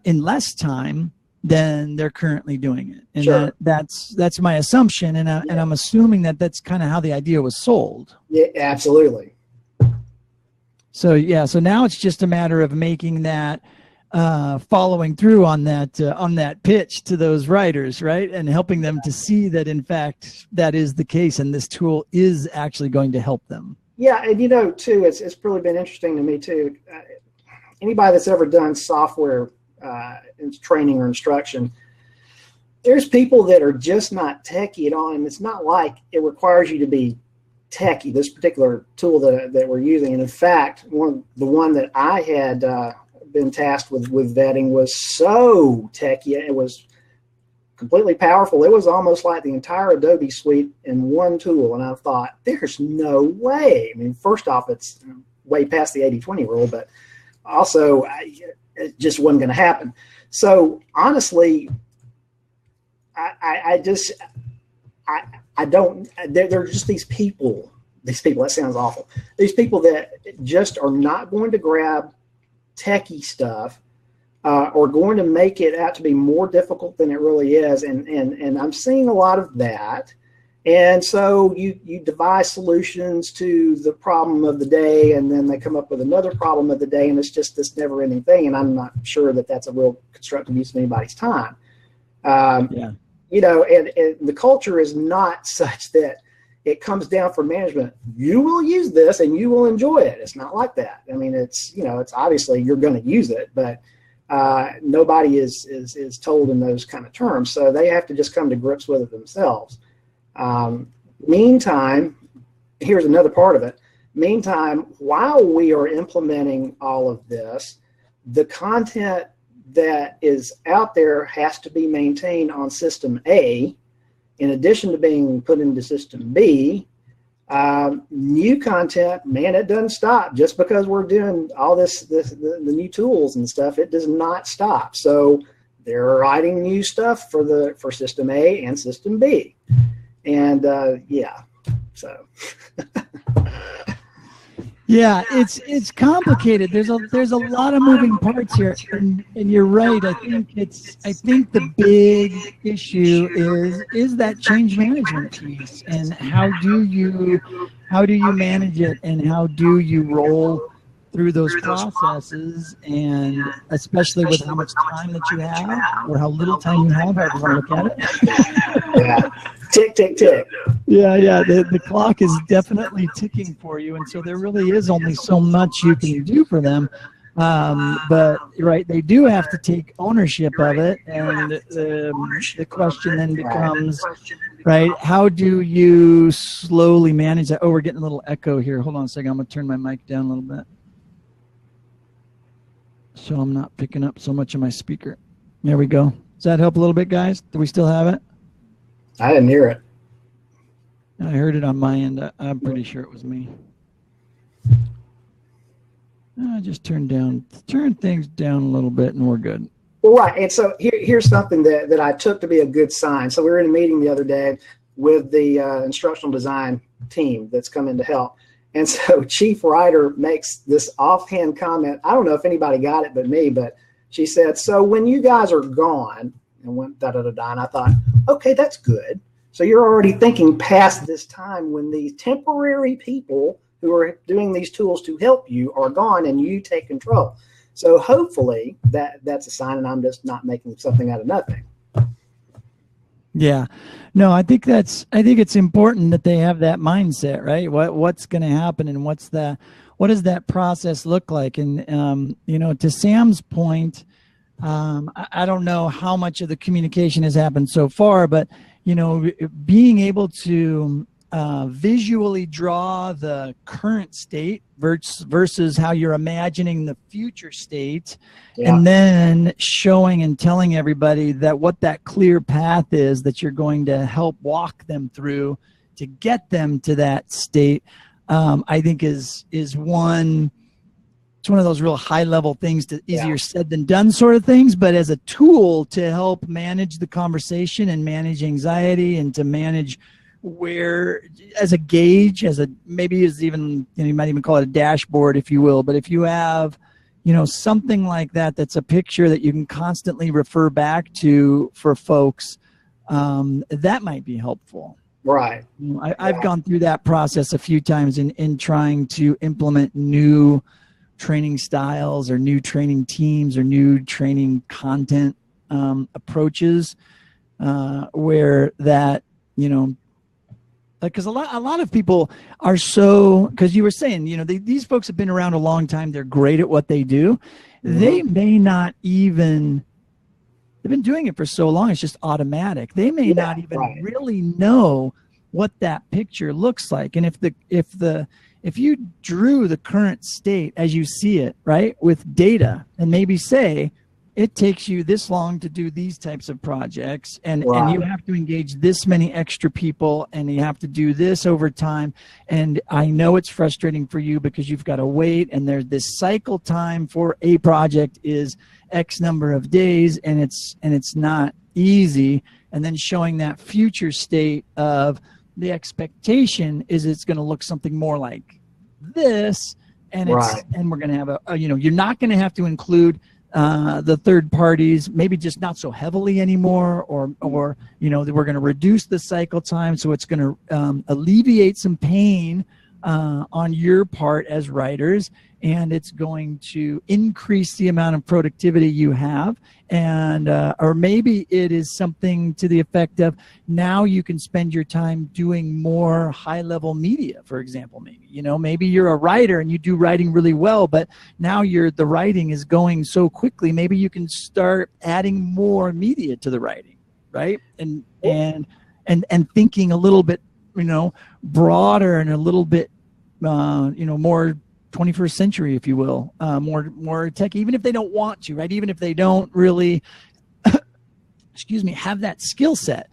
In less time than they're currently doing it. And sure. that's my assumption, and I'm assuming that that's kind of how the idea was sold. Yeah, absolutely. So now it's just a matter of making that, following through on that pitch to those writers, right? And helping them to see that, in fact, that is the case, and this tool is actually going to help them. Yeah, and too, it's really been interesting to me too. Anybody that's ever done software training or instruction, there's people that are just not techie at all, and it's not like it requires you to be techie, this particular tool that we're using. And in fact, the one that I had been tasked with vetting was so techie. It was completely powerful. It was almost like the entire Adobe suite in one tool. And I thought, there's no way. I mean, first off, it's way past the 80-20 rule, but also it just wasn't going to happen. So honestly, I don't, they're just these people, that sounds awful. These people that just are not going to grab techie stuff, or going to make it out to be more difficult than it really is. And I'm seeing a lot of that. And so you devise solutions to the problem of the day, and then they come up with another problem of the day, and it's just this never ending thing. And I'm not sure that that's a real constructive use of anybody's time. And the culture is not such that it comes down from management. You will use this and you will enjoy it. It's not like that. I mean, it's obviously you're going to use it, but nobody is told in those kind of terms. So they have to just come to grips with it themselves. Meantime, here's another part of it. Meantime, while we are implementing all of this, the content that is out there has to be maintained on system A, in addition to being put into system B. New content, man, it doesn't stop just because we're doing all the new tools and stuff. It does not stop. So they're writing new stuff for system A and system B, and yeah, so. Yeah, it's complicated. There's a lot of moving parts here, and you're right. I think the big issue is that change management piece, and how do you manage it, and how do you roll through those processes, and especially with how much time that you have, or how little time you have, however you want to look at it. Yeah. Tick, tick, tick. Yeah. The clock is definitely ticking for you, and so there really is only so much you can do for them. But right, they do have to take ownership of it, and the question then becomes, right, how do you slowly manage that? Oh, we're getting a little echo here. Hold on a second. I'm going to turn my mic down a little bit so I'm not picking up so much of my speaker. There we go. Does that help a little bit, guys? Do we still have it? I didn't hear it. I heard it on my end. I'm pretty sure it was me. I just turn things down a little bit, and we're good. Well, right. And so here's something that I took to be a good sign. So we were in a meeting the other day with the instructional design team that's come in to help. And so Chief Writer makes this offhand comment. I don't know if anybody got it but me, but she said, so when you guys are gone, and went da-da-da-da, and I thought, okay, that's good. So you're already thinking past this time when these temporary people who are doing these tools to help you are gone and you take control. So hopefully that's a sign, and I'm just not making something out of nothing. Yeah, no, I think it's important that they have that mindset, right? What's going to happen, and what does that process look like? And to Sam's point, I don't know how much of the communication has happened so far, but being able to visually draw the current state versus how you're imagining the future state, and then showing and telling everybody that what that clear path is that you're going to help walk them through to get them to that state, I think is one. It's one of those real high level things, to easier said than done sort of things, but as a tool to help manage the conversation and manage anxiety, and to manage where, as a gauge, maybe as even, you might even call it a dashboard, if you will. But if you have, something like that, that's a picture that you can constantly refer back to for folks, that might be helpful. Right. I've gone through that process a few times in trying to implement new training styles, or new training teams, or new training content approaches, where that, because a lot of people are so, because you were saying, these folks have been around a long time, they're great at what they do. Mm-hmm. They may not even, they've been doing it for so long, it's just automatic. They may not even really know what that picture looks like. And if you drew the current state as you see it, right, with data, and maybe say, it takes you this long to do these types of projects, and you have to engage this many extra people, and you have to do this over time. And I know it's frustrating for you because you've got to wait, and there's this cycle time for a project is X number of days, and it's not easy. And then showing that future state of the expectation is it's going to look something more like this, and and we're going to have you're not going to have to include the third parties, maybe just not so heavily anymore, or we're going to reduce the cycle time, so it's going to alleviate some pain on your part as writers, and it's going to increase the amount of productivity you have. And or maybe it is something to the effect of, now you can spend your time doing more high-level media, for example. Maybe you're a writer and you do writing really well, but now the writing is going so quickly, maybe you can start adding more media to the writing, right? And thinking a little bit broader and a little bit more 21st century, if you will, more tech, even if they don't want to, right? Even if they don't really, have that skill set.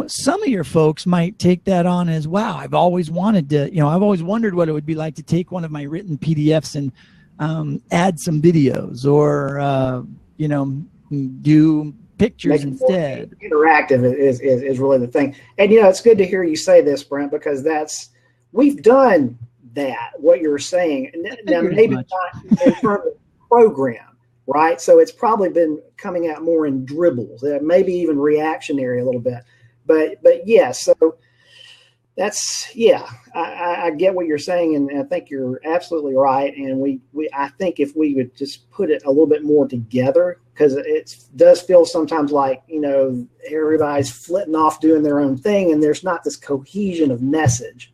Some of your folks might take that on as, wow, I've always wanted to, I've always wondered what it would be like to take one of my written PDFs and add some videos, or, do pictures instead. Interactive is really the thing. And, it's good to hear you say this, Brent, because we've done that, what you're saying. Now, maybe not in terms of program, right? So it's probably been coming out more in dribbles, maybe even reactionary a little bit. But yeah, so I get what you're saying, and I think you're absolutely right. And I think if we would just put it a little bit more together, because it does feel sometimes like, everybody's flitting off doing their own thing, and there's not this cohesion of message.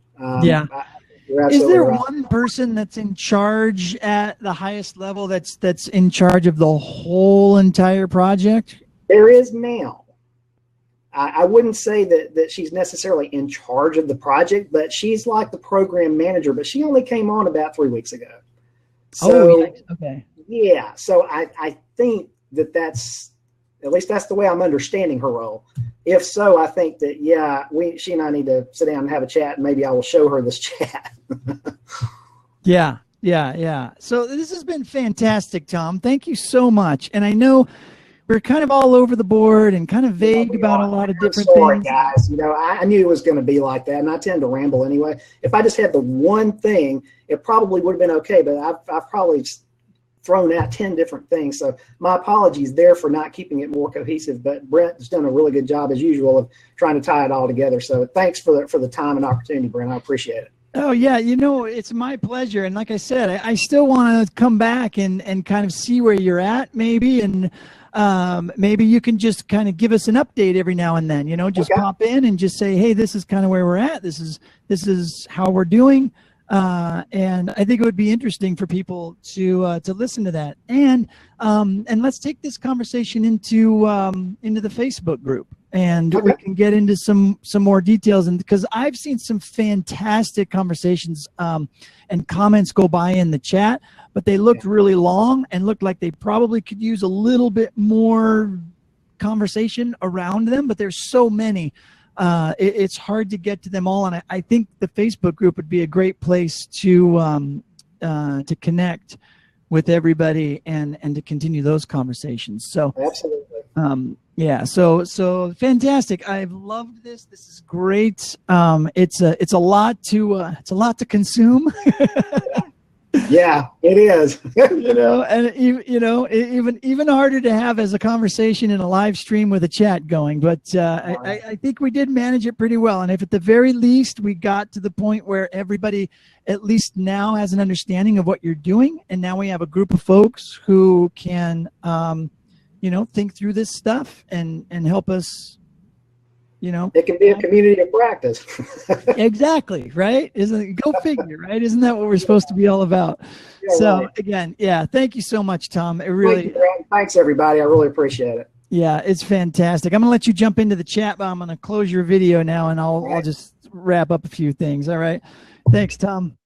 Is there one person that's in charge at the highest level that's in charge of the whole entire project? There is now. I wouldn't say that she's necessarily in charge of the project, but she's like the program manager, but she only came on about 3 weeks ago. So, okay. Yeah. So I think that's, at least that's the way I'm understanding her role. If so, I think that, she and I need to sit down and have a chat, and maybe I will show her this chat. Yeah. So this has been fantastic, Tom. Thank you so much. And I know we're kind of all over the board and kind of vague about a lot of different things. Guys, I knew it was going to be like that, and I tend to ramble anyway. If I just had the one thing, it probably would have been okay, but I've probably thrown out 10 different things. So my apologies there for not keeping it more cohesive, but Brent has done a really good job, as usual, of trying to tie it all together. So thanks for the time and opportunity, Brent. I appreciate it. Oh, yeah. It's my pleasure. And like I said, I still want to come back and kind of see where you're at, maybe. And maybe you can just kind of give us an update every now and then, just pop in and just say, hey, this is kind of where we're at. This is how we're doing. And I think it would be interesting for people to listen to that. And let's take this conversation into the Facebook group, and we can get into some more details. And because I've seen some fantastic conversations and comments go by in the chat, but they looked really long and looked like they probably could use a little bit more conversation around them. But there's so many. It's hard to get to them all, and I think the Facebook group would be a great place to connect with everybody and to continue those conversations. So absolutely, so fantastic. I've loved this. This is great. It's a lot to consume. Yeah, it is. And even harder to have as a conversation in a live stream with a chat going. But I think we did manage it pretty well. And if at the very least we got to the point where everybody at least now has an understanding of what you're doing, and now we have a group of folks who can think through this stuff and help us. It can be a community of practice. Exactly, right? Go figure, right? Isn't that what we're supposed to be all about? Yeah, so right. Again, thank you so much, Tom. It really thanks everybody. I really appreciate it. Yeah, it's fantastic. I'm gonna let you jump into the chat, but I'm gonna close your video now, and I'll just wrap up a few things. All right. Thanks, Tom.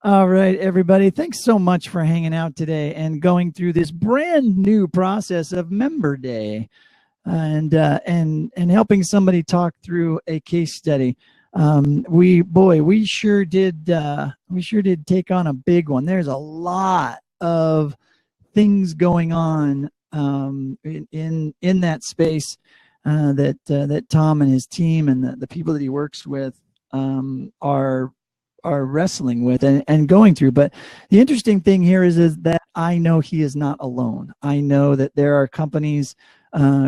All right, everybody. Thanks so much for hanging out today and going through this brand new process of Member Day. And helping somebody talk through a case study. We sure did take on a big one. There's a lot of things going on in that space that Tom and his team and the people that he works with are wrestling with and going through. But the interesting thing here is that I know he is not alone. I know that there are companies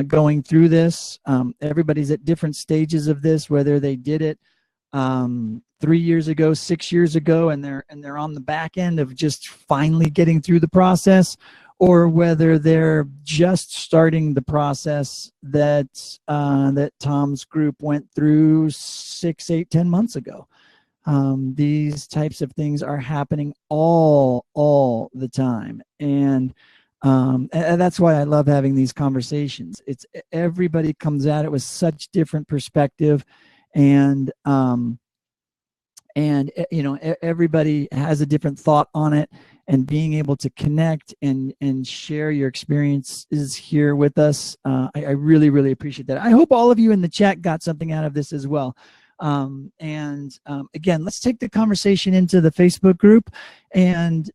going through this. Everybody's at different stages of this, whether they did it 3 years ago, 6 years ago, and they're on the back end of just finally getting through the process, or whether they're just starting the process that that Tom's group went through 6, 8, 10 months ago. These types of things are happening all the time, and that's why I love having these conversations. It's everybody comes at it with such different perspective, and you know, everybody has a different thought on it, and being able to connect and share your experiences here with us, I really appreciate that. I hope all of you in the chat got something out of this as well. Again, let's take the conversation into the Facebook group and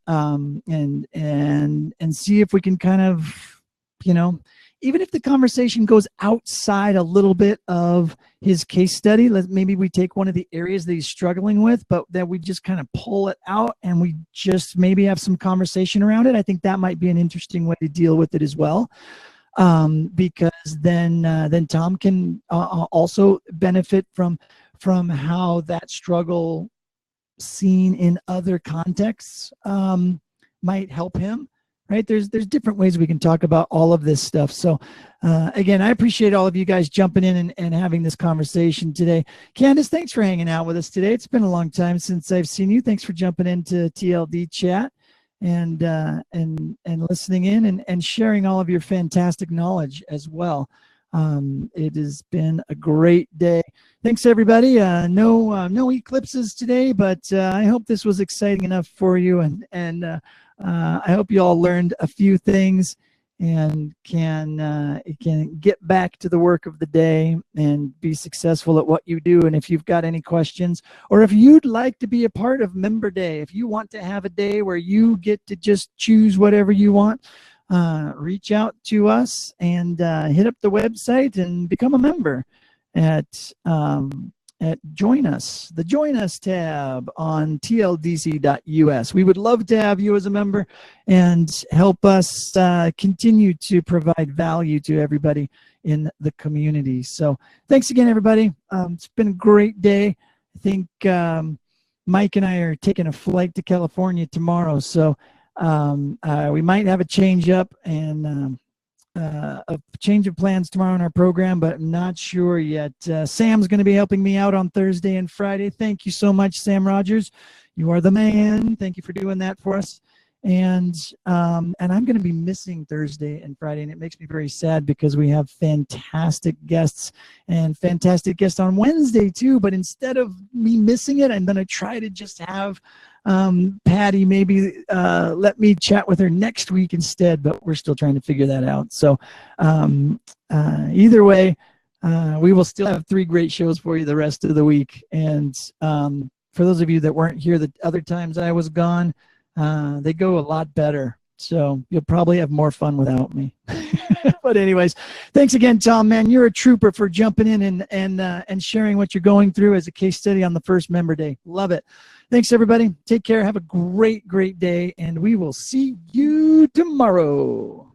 see if we can kind of, you know, even if the conversation goes outside a little bit of his case study, maybe we take one of the areas that he's struggling with, but that we just kind of pull it out and we just maybe have some conversation around it. I think that might be an interesting way to deal with it as well. Because then Tom can also benefit from how that struggle seen in other contexts might help him, right? There's different ways we can talk about all of this stuff. So again, I appreciate all of you guys jumping in and having this conversation today. Candace, thanks for hanging out with us today. It's been a long time since I've seen you. Thanks for jumping into TLDChat and listening in and sharing all of your fantastic knowledge as well. It has been a great day. Thanks everybody. No eclipses today, but I hope this was exciting enough for you, and I hope you all learned a few things and can get back to the work of the day and be successful at what you do. And if you've got any questions, or if you'd like to be a part of Member Day, if you want to have a day where you get to just choose whatever you want, reach out to us and hit up the website and become a member at Join Us, the Join Us tab on tldc.us. We would love to have you as a member and help us continue to provide value to everybody in the community. So thanks again, everybody. It's been a great day. I think Mike and I are taking a flight to California tomorrow, so we might have a change up and a change of plans tomorrow in our program, but I'm not sure yet. Sam's going to be helping me out on Thursday and Friday. Thank you so much, Sam Rogers. You are the man. Thank you for doing that for us. And I'm going to be missing Thursday and Friday, and it makes me very sad because we have fantastic guests and fantastic guests on Wednesday too. But instead of me missing it, I'm going to try to just have Patty maybe let me chat with her next week instead, but we're still trying to figure that out. So either way, we will still have 3 great shows for you the rest of the week. And for those of you that weren't here the other times I was gone, they go a lot better. So you'll probably have more fun without me. But anyways, thanks again, Tom, man. You're a trooper for jumping in and sharing what you're going through as a case study on the first Member Day. Love it. Thanks, everybody. Take care. Have a great day, and we will see you tomorrow.